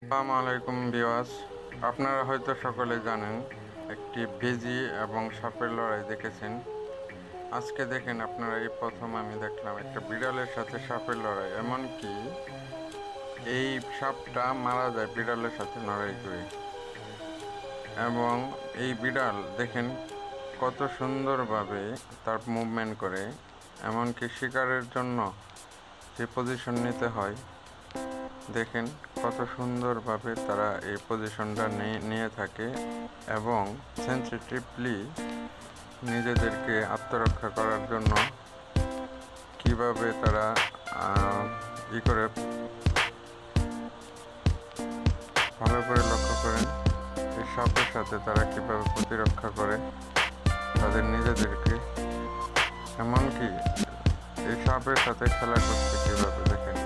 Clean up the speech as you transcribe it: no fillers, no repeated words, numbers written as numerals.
আসসালামু আলাইকুম ভিউয়ার্স, আপনারা হয়তো সকলে জানেন একটি ভিজি এবং সাপের লড়াই দেখেছেন। আজকে দেখেন আপনারা এই প্রথম আমি দেখলাম একটা বিড়ালের সাথে সাপের লড়াই, এমনকি এই সাপটা মারা যায় বিড়ালের সাথে লড়াই করে। এবং এই বিড়াল দেখেন কত সুন্দরভাবে তার মুভমেন্ট করে, এমনকি শিকারের জন্য যে পজিশন নিতে হয় দেখেন কত সুন্দরভাবে তারা এই পজিশনটা নিয়ে থাকে এবং সেন্সিটিভলি নিজেদেরকে আত্মরক্ষা করার জন্য কিভাবে তারা করে ভালো করে লক্ষ্য করেন এই সাপের সাথে তারা কিভাবে প্রতিরক্ষা করে তাদের নিজেদেরকে, এমনকি এই সাপের সাথে খেলা করতে কিভাবে দেখেন।